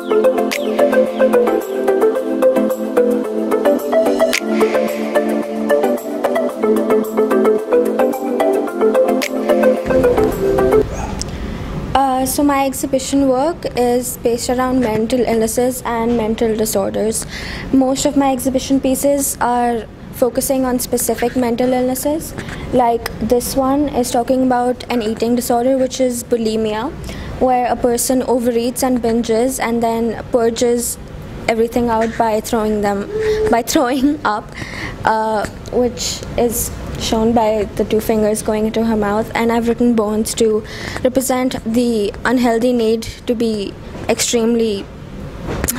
So my exhibition work is based around mental illnesses and mental disorders. Most of my exhibition pieces are focusing on specific mental illnesses. Like this one is talking about an eating disorder, which is bulimia, where a person overeats and binges and then purges everything out by throwing up, which is shown by the two fingers going into her mouth. And I've written bones to represent the unhealthy need to be extremely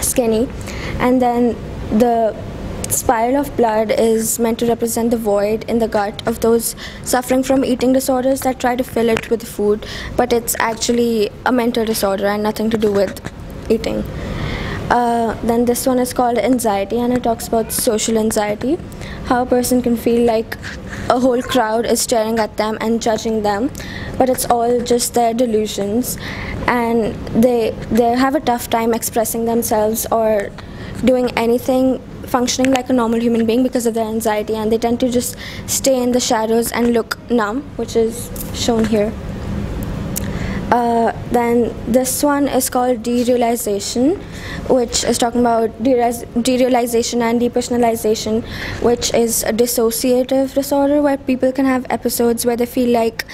skinny, and then the spiral of blood is meant to represent the void in the gut of those suffering from eating disorders that try to fill it with food, but it's actually a mental disorder and nothing to do with eating. Then this one is called anxiety, and it talks about social anxiety, how a person can feel like a whole crowd is staring at them and judging them, but it's all just their delusions, and they have a tough time expressing themselves or doing anything functioning like a normal human being because of their anxiety, and they tend to just stay in the shadows and look numb, which is shown here. Then this one is called derealization, which is talking about derealization and depersonalization, which is a dissociative disorder where people can have episodes where they feel like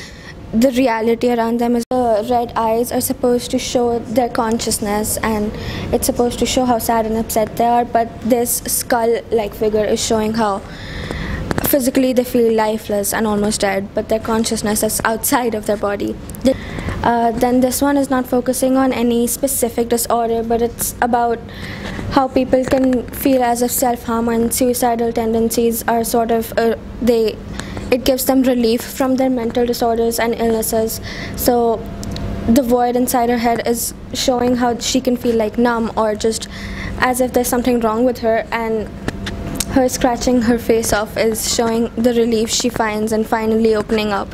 the reality around them is. The red eyes are supposed to show their consciousness, and it's supposed to show how sad and upset they are, but this skull-like figure is showing how physically they feel lifeless and almost dead, but their consciousness is outside of their body. Then this one is not focusing on any specific disorder, but it's about how people can feel as if self-harm and suicidal tendencies are sort of it gives them relief from their mental disorders and illnesses. So the void inside her head is showing how she can feel like numb or just as if there's something wrong with her, and her scratching her face off is showing the relief she finds and finally opening up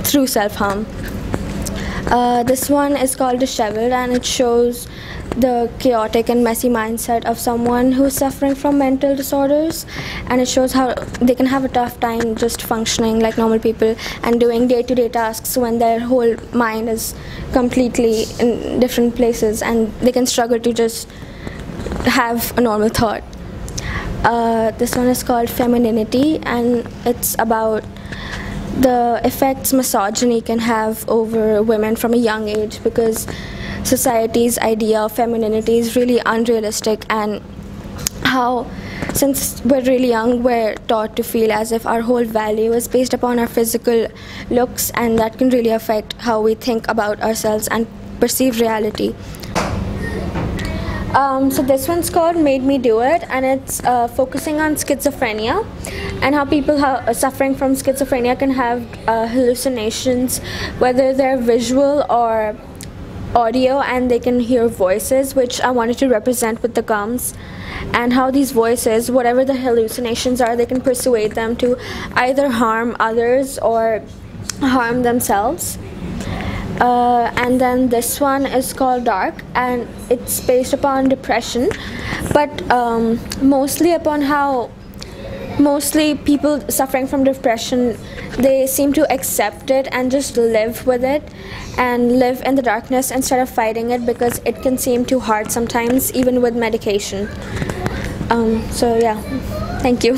through self-harm. This one is called Disheveled, and it shows the chaotic and messy mindset of someone who's suffering from mental disorders, and it shows how they can have a tough time just functioning like normal people and doing day-to-day tasks when their whole mind is completely in different places, and they can struggle to just have a normal thought. This one is called Femininity, and it's about the effects misogyny can have over women from a young age, because society's idea of femininity is really unrealistic, and how since we're really young we're taught to feel as if our whole value is based upon our physical looks, and that can really affect how we think about ourselves and perceive reality. So this one's called Made Me Do It, and it's focusing on schizophrenia and how people suffering from schizophrenia can have hallucinations, whether they're visual or audio, and they can hear voices, which I wanted to represent with the gums, and how these voices, whatever the hallucinations are, they can persuade them to either harm others or harm themselves. And then this one is called Dark, and it's based upon depression, but mostly upon how people suffering from depression, they seem to accept it and just live with it and live in the darkness instead of fighting it, because it can seem too hard sometimes even with medication. So yeah, thank you.